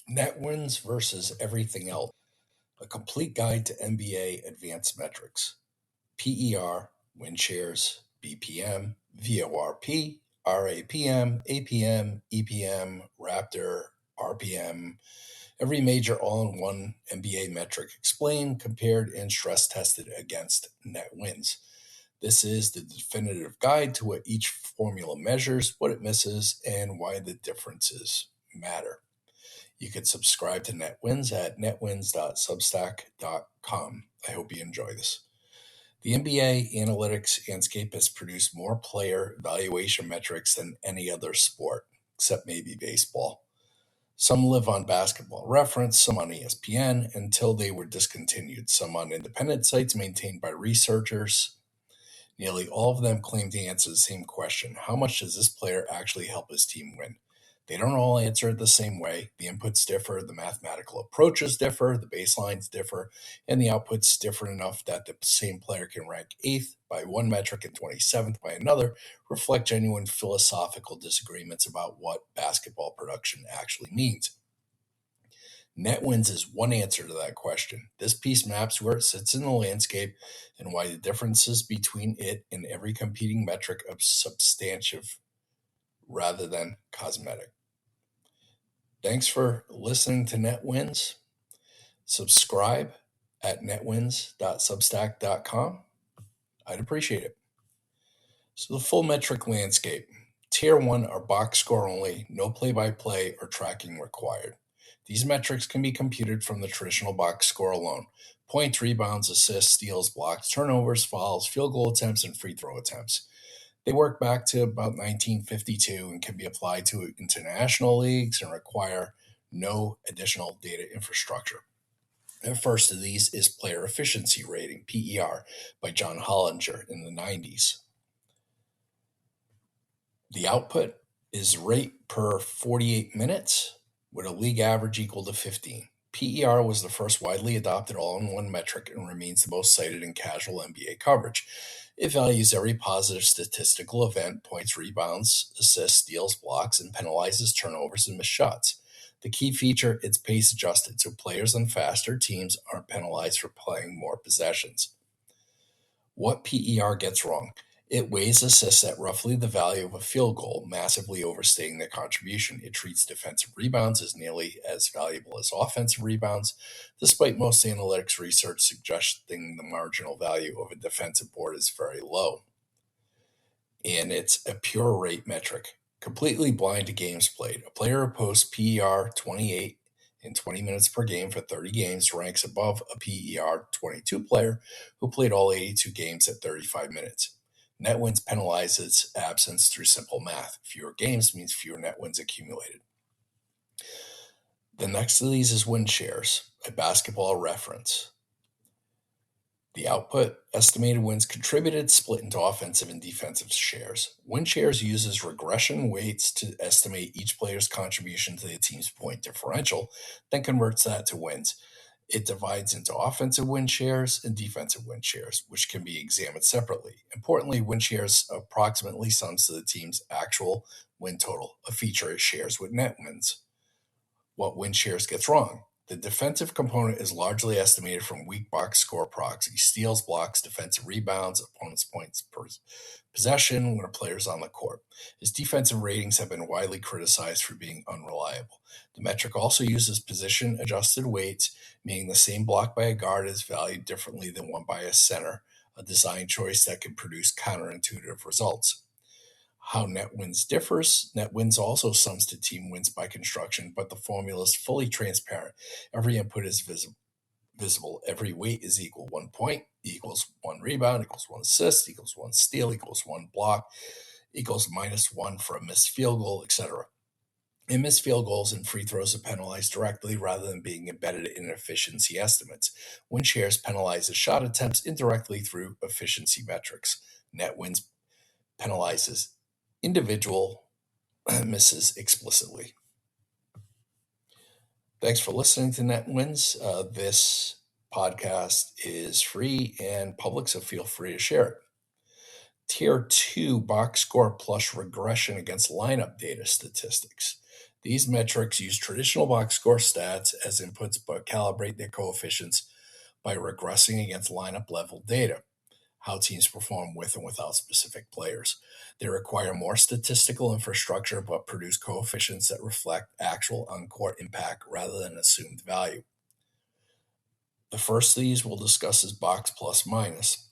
Net wins versus everything else. A complete guide to NBA advanced metrics. PER, win shares, BPM, VORP, RAPM, APM, EPM, RAPTOR, RPM, every major all-in-one NBA metric explained, compared, and stress-tested against net wins. This is the definitive guide to what each formula measures, what it misses, and why the differences matter. You can subscribe to NetWins at netwins.substack.com. I hope you enjoy this. The NBA analytics landscape has produced more player evaluation metrics than any other sport, except maybe baseball. Some live on Basketball Reference, some on ESPN, until they were discontinued, some on independent sites maintained by researchers. Nearly all of them claim to answer the same question: how much does this player actually help his team win? They don't all answer it the same way. The inputs differ, the mathematical approaches differ, the baselines differ, and the outputs differ enough that the same player can rank 8th by one metric and 27th by another, reflect genuine philosophical disagreements about what basketball production actually means. Net wins is one answer to that question. This piece maps where it sits in the landscape and why the differences between it and every competing metric are substantive rather than cosmetic. Thanks for listening to NetWins. Subscribe at netwins.substack.com. I'd appreciate it. So the full metric landscape. Tier 1 are box score only, no play-by-play or tracking required. These metrics can be computed from the traditional box score alone: points, rebounds, assists, steals, blocks, turnovers, fouls, field goal attempts, and free throw attempts. They work back to about 1952 and can be applied to international leagues and require no additional data infrastructure. The first of these is Player Efficiency Rating, PER, by John Hollinger in the 90s. The output is rate per 48 minutes, with a league average equal to 15. PER was the first widely adopted all-in-one metric and remains the most cited in casual NBA coverage. It values every positive statistical event: points, rebounds, assists, steals, blocks, and penalizes turnovers and missed shots. The key feature: it's pace adjusted, so players on faster teams aren't penalized for playing more possessions. What PER gets wrong: it weighs assists at roughly the value of a field goal, massively overstating their contribution. It treats defensive rebounds as nearly as valuable as offensive rebounds, despite most analytics research suggesting the marginal value of a defensive board is very low. And it's a pure rate metric, completely blind to games played. A player who posts PER 28 in 20 minutes per game for 30 games ranks above a PER 22 player who played all 82 games at 35 minutes. Net wins penalizes absence through simple math. Fewer games means fewer net wins accumulated. The next of these is win shares, a Basketball Reference. The output: estimated wins contributed, split into offensive and defensive shares. Win shares uses regression weights to estimate each player's contribution to the team's point differential, then converts that to wins. It divides into offensive win shares and defensive win shares, which can be examined separately. Importantly, win shares approximately sums to the team's actual win total, a feature it shares with net wins. What win shares gets wrong: the defensive component is largely estimated from weak box score proxy: steals, blocks, defensive rebounds, opponent's points per possession when a player's on the court. His defensive ratings have been widely criticized for being unreliable. The metric also uses position-adjusted weights, meaning the same block by a guard is valued differently than one by a center, a design choice that can produce counterintuitive results. How net wins differs: net wins also sums to team wins by construction, but the formula is fully transparent. Every input is visible. Every weight is equal: 1 point equals 1 rebound equals 1 assist equals 1 steal equals 1 block equals -1 for a missed field goal, etc. And missed field goals and free throws are penalized directly rather than being embedded in efficiency estimates. Win shares penalizes shot attempts indirectly through efficiency metrics. Net wins penalizes individual misses explicitly. Thanks for listening to Net Wins. This podcast is free and public, so feel free to share it. Tier 2 box score plus regression against lineup data statistics. These metrics use traditional box score stats as inputs but calibrate their coefficients by regressing against lineup level data, how teams perform with and without specific players. They require more statistical infrastructure but produce coefficients that reflect actual on-court impact rather than assumed value. The first of these we'll discuss is box plus minus.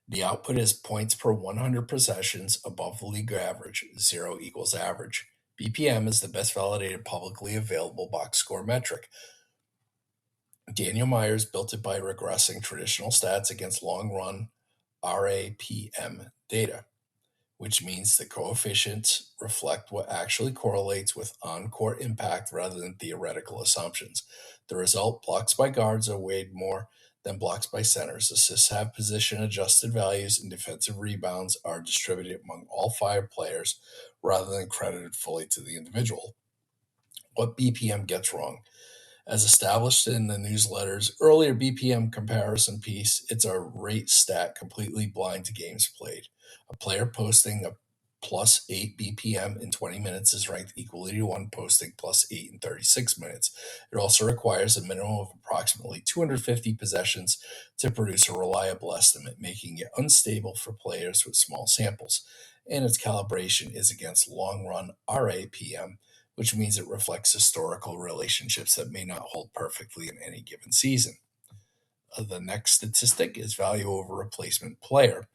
The output is points per 100 possessions above the league average. 0 equals average. BPM is the best validated publicly available box score metric. Daniel Myers built it by regressing traditional stats against long-run RAPM data, which means the coefficients reflect what actually correlates with on-court impact rather than theoretical assumptions. The result, blocks by guards are weighed more than blocks by centers. Assists have position-adjusted values, and defensive rebounds are distributed among all 5 players rather than credited fully to the individual. What BPM gets wrong? As established in the newsletter's earlier BPM comparison piece, it's a rate stat completely blind to games played. A player posting a plus 8 BPM in 20 minutes is ranked equally to one posting plus 8 in 36 minutes. It also requires a minimum of approximately 250 possessions to produce a reliable estimate, making it unstable for players with small samples. And its calibration is against long-run RAPM, which means it reflects historical relationships that may not hold perfectly in any given season. The next statistic is value over replacement player.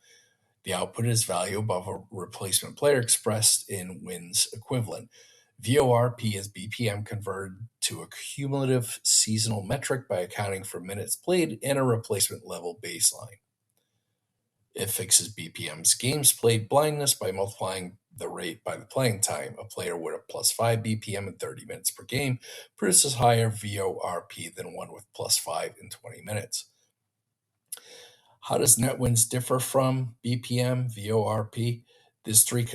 The output is value above a replacement player expressed in wins equivalent. VORP is BPM converted to a cumulative seasonal metric by accounting for minutes played and a replacement level baseline. It fixes BPM's games played blindness by multiplying the rate by the playing time. A player with a plus 5 BPM in 30 minutes per game produces higher VORP than one with plus 5 in 20 minutes. How does net wins differ from BPM, VORP? There's 3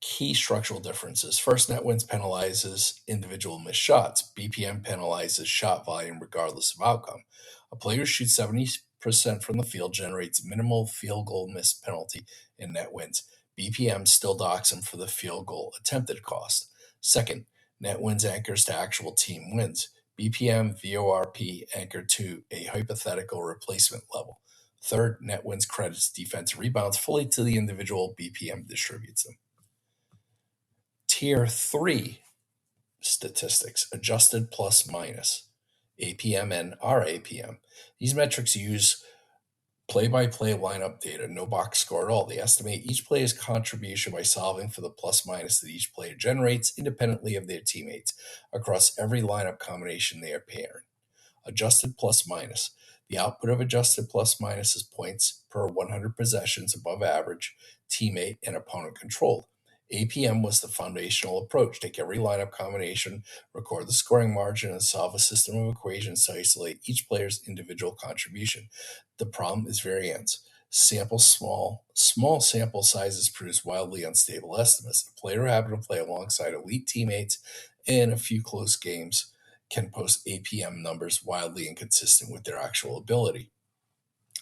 key structural differences. First, net wins penalizes individual missed shots. BPM penalizes shot volume regardless of outcome. A player who shoots 70% from the field generates minimal field goal miss penalty in net wins. BPM still docks him for the field goal attempted cost. Second, net wins anchors to actual team wins. BPM, VORP anchor to a hypothetical replacement level. Third, net wins credits defensive rebounds fully to the individual. BPM distributes them. Tier 3 statistics, adjusted plus minus, APM and RAPM. These metrics use play-by-play lineup data, no box score at all. They estimate each player's contribution by solving for the plus-minus that each player generates independently of their teammates across every lineup combination they are pairing. Adjusted plus-minus. The output of adjusted plus-minus is points per 100 possessions above average, teammate, and opponent controlled. APM was the foundational approach. Take every lineup combination, record the scoring margin, and solve a system of equations to isolate each player's individual contribution. The problem is variance. Small sample sizes produce wildly unstable estimates. A player who happened to play alongside elite teammates in a few close games can post APM numbers wildly inconsistent with their actual ability.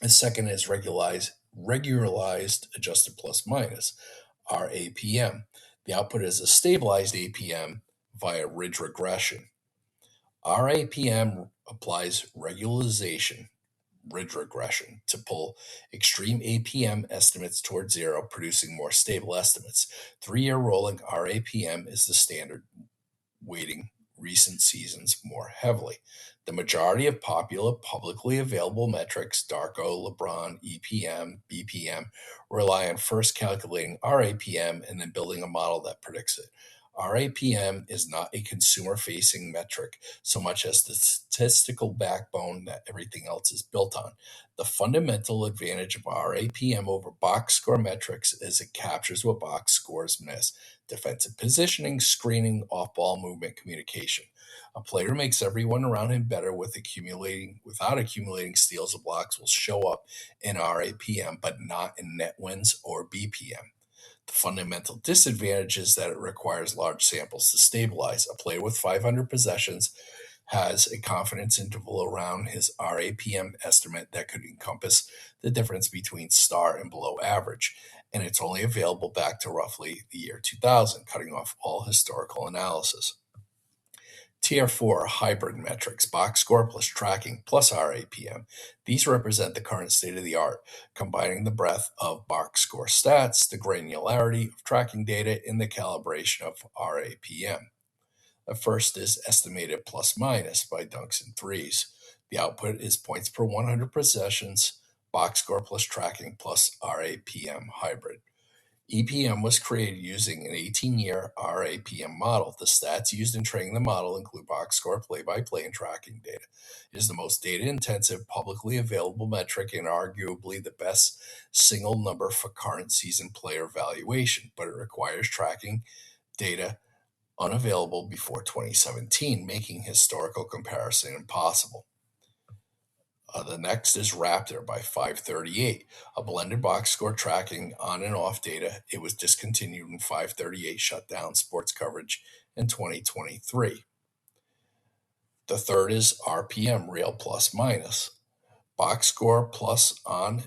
The second is regularized adjusted plus minus, RAPM. The output is a stabilized APM via ridge regression. RAPM applies regularization, ridge regression, to pull extreme APM estimates towards 0, producing more stable estimates. 3-year rolling RAPM is the standard, weighting recent seasons more heavily. The majority of popular publicly available metrics, Darko, LeBron, EPM, BPM, rely on first calculating RAPM and then building a model that predicts it. RAPM is not a consumer-facing metric so much as the statistical backbone that everything else is built on. The fundamental advantage of RAPM over box score metrics is it captures what box scores miss: defensive positioning, screening, off-ball movement, communication. A player who makes everyone around him better without accumulating steals or blocks will show up in RAPM, but not in net wins or BPM. The fundamental disadvantage is that it requires large samples to stabilize. A player with 500 possessions has a confidence interval around his RAPM estimate that could encompass the difference between star and below average. and it's only available back to roughly the year 2000, cutting off all historical analysis. Tier 4 hybrid metrics, box score plus tracking plus RAPM. These represent the current state of the art, combining the breadth of box score stats, the granularity of tracking data, and the calibration of RAPM. The first is estimated plus minus by dunks and threes. The output is points per 100 possessions, box score plus tracking plus RAPM hybrid. EPM was created using an 18-year RAPM model. The stats used in training the model include box score, play-by-play, and tracking data. It is the most data-intensive, publicly available metric and arguably the best single number for current season player valuation, but it requires tracking data unavailable before 2017, making historical comparison impossible. The next is RAPTOR by 538, a blended box score tracking on and off data. It was discontinued when 538 shut down sports coverage in 2023. The third is RPM, real plus minus. Box score plus on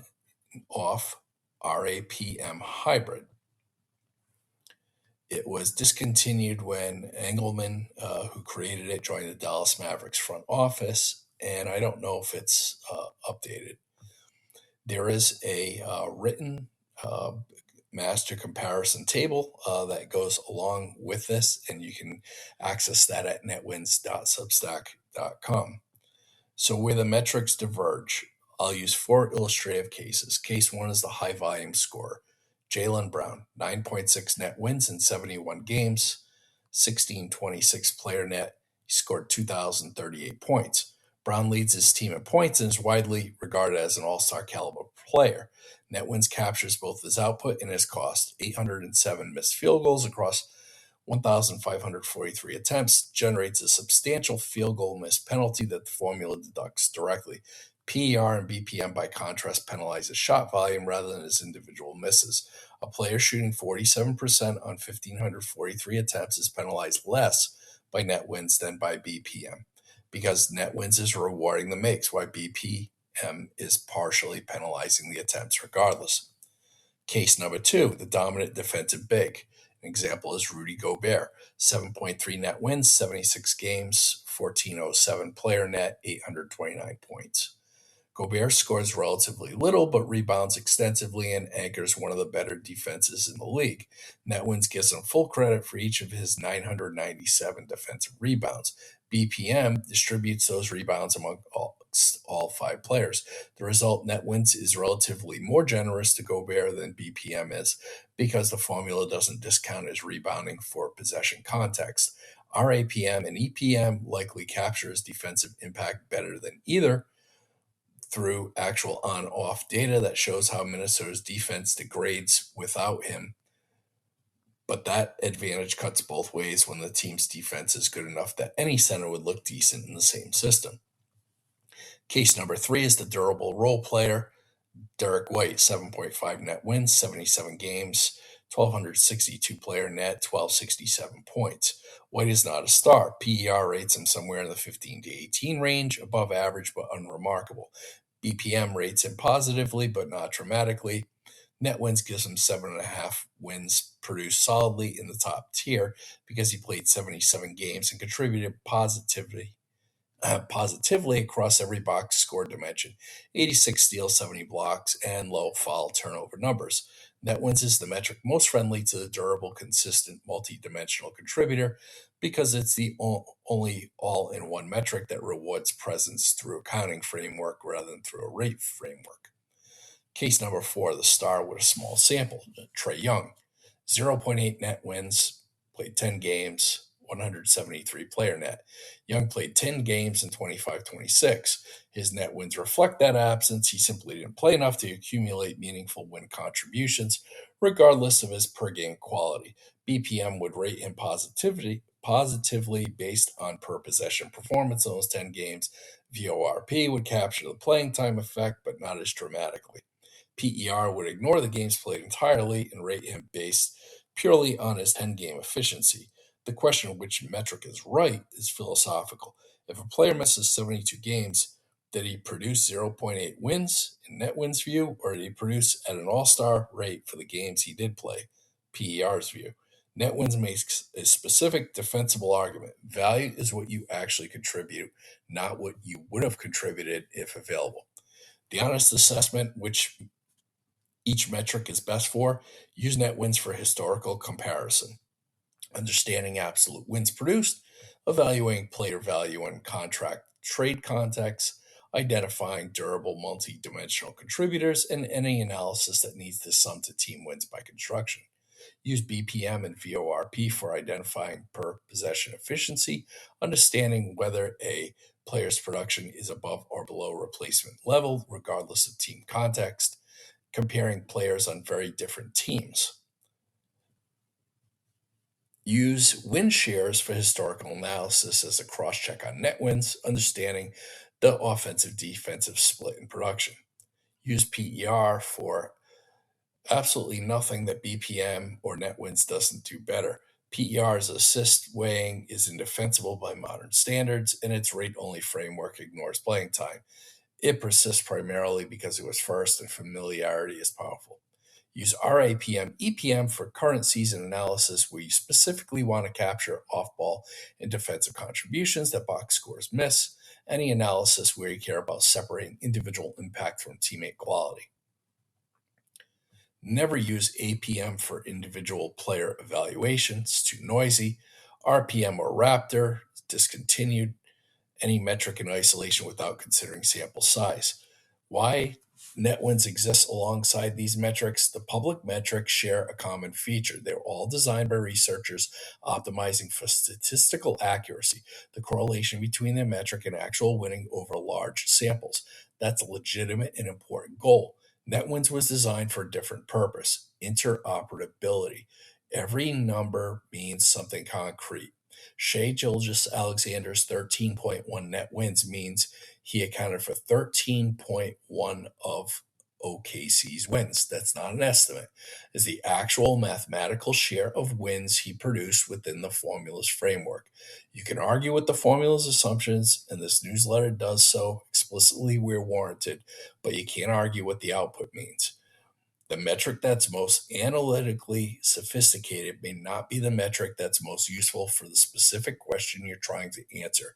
off RAPM hybrid. It was discontinued when Engelman, who created it, joined the Dallas Mavericks front office, and I don't know if it's updated. There is a written master comparison table that goes along with this, and you can access that at netwins.substack.com. So where the metrics diverge, I'll use 4 illustrative cases. Case 1 is the high volume score. Jaylen Brown, 9.6 net wins in 71 games, 1626 player net. He scored 2,038 points. Brown leads his team in points and is widely regarded as an all-star caliber player. Net wins captures both his output and his cost. 807 missed field goals across 1,543 attempts generates a substantial field goal miss penalty that the formula deducts directly. PER and BPM, by contrast, penalize his shot volume rather than his individual misses. A player shooting 47% on 1,543 attempts is penalized less by net wins than by BPM, because net wins is rewarding the makes, while BPM is partially penalizing the attempts regardless. Case number 2, the dominant defensive big. An example is Rudy Gobert, 7.3 net wins, 76 games, 1,407 player net, 829 points. Gobert scores relatively little but rebounds extensively and anchors one of the better defenses in the league. Net wins gives him full credit for each of his 997 defensive rebounds. BPM distributes those rebounds among all 5 players. The result, net wins, is relatively more generous to Gobert than BPM is because the formula doesn't discount his rebounding for possession context. RAPM and EPM likely capture his defensive impact better than either through actual on-off data that shows how Minnesota's defense degrades without him. But that advantage cuts both ways when the team's defense is good enough that any center would look decent in the same system. Case number 3 is the durable role player. Derek White, 7.5 net wins, 77 games, 1,262 player net, 1,267 points. White is not a star. PER rates him somewhere in the 15 to 18 range, above average but unremarkable. BPM rates him positively but not dramatically. Net wins gives him 7.5 wins, produced solidly in the top tier because he played 77 games and contributed positively across every box score dimension. 86 steals, 70 blocks, and low foul turnover numbers. Net wins is the metric most friendly to the durable, consistent, multi-dimensional contributor because it's the only all-in-one metric that rewards presence through accounting framework rather than through a rate framework. Case number 4, the star with a small sample, Trae Young. 0.8 net wins, played 10 games, 173 player net. Young played 10 games in 25-26. His net wins reflect that absence. He simply didn't play enough to accumulate meaningful win contributions, regardless of his per-game quality. BPM would rate him positively based on per-possession performance in those 10 games. VORP would capture the playing time effect, but not as dramatically. PER would ignore the games played entirely and rate him based purely on his 10-game efficiency. The question of which metric is right is philosophical. If a player misses 72 games, Did he produce 0.8 wins in net wins view, or did he produce at an all-star rate for the games he did play, PER's view? Net wins makes a specific defensible argument. Value is what you actually contribute, not what you would have contributed if available. The honest assessment, which each metric is best for, use net wins for historical comparison. Understanding absolute wins produced, evaluating player value in contract trade context, identifying durable multi-dimensional contributors, and any analysis that needs to sum to team wins by construction. Use BPM and VORP for identifying per possession efficiency, understanding whether a player's production is above or below replacement level, regardless of team context, comparing players on very different teams. Use win shares for historical analysis as a cross-check on net wins, understanding the offensive-defensive split in production. Use PER for absolutely nothing that BPM or net wins doesn't do better. PER's assist weighing is indefensible by modern standards, and its rate-only framework ignores playing time. It persists primarily because it was first, and familiarity is powerful. Use RAPM, EPM for current season analysis, where you specifically want to capture off-ball and defensive contributions that box scores miss. Any analysis where you care about separating individual impact from teammate quality. Never use APM for individual player evaluation. It's too noisy. RPM or RAPTOR, discontinued. Any metric in isolation without considering sample size. Why net wins exists alongside these metrics? The public metrics share a common feature. They're all designed by researchers optimizing for statistical accuracy, the correlation between their metric and actual winning over large samples. That's a legitimate and important goal. Net wins was designed for a different purpose, interoperability. Every number means something concrete. Shea Gilgeous-Alexander's 13.1 net wins means he accounted for 13.1 of OKC's wins. That's not an estimate. It's the actual mathematical share of wins he produced within the formula's framework. You can argue with the formula's assumptions, and this newsletter does so explicitly where warranted, but you can't argue what the output means. The metric that's most analytically sophisticated may not be the metric that's most useful for the specific question you're trying to answer.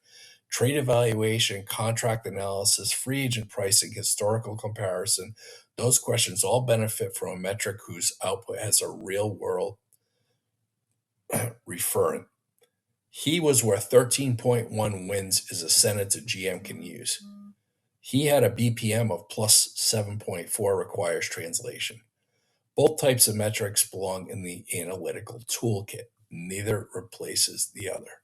Trade evaluation, contract analysis, free agent pricing, historical comparison, those questions all benefit from a metric whose output has a real-world referent. He was where 13.1 wins is a sentence a GM can use. He had a BPM of plus 7.4 requires translation. Both types of metrics belong in the analytical toolkit. Neither replaces the other.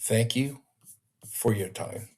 Thank you for your time.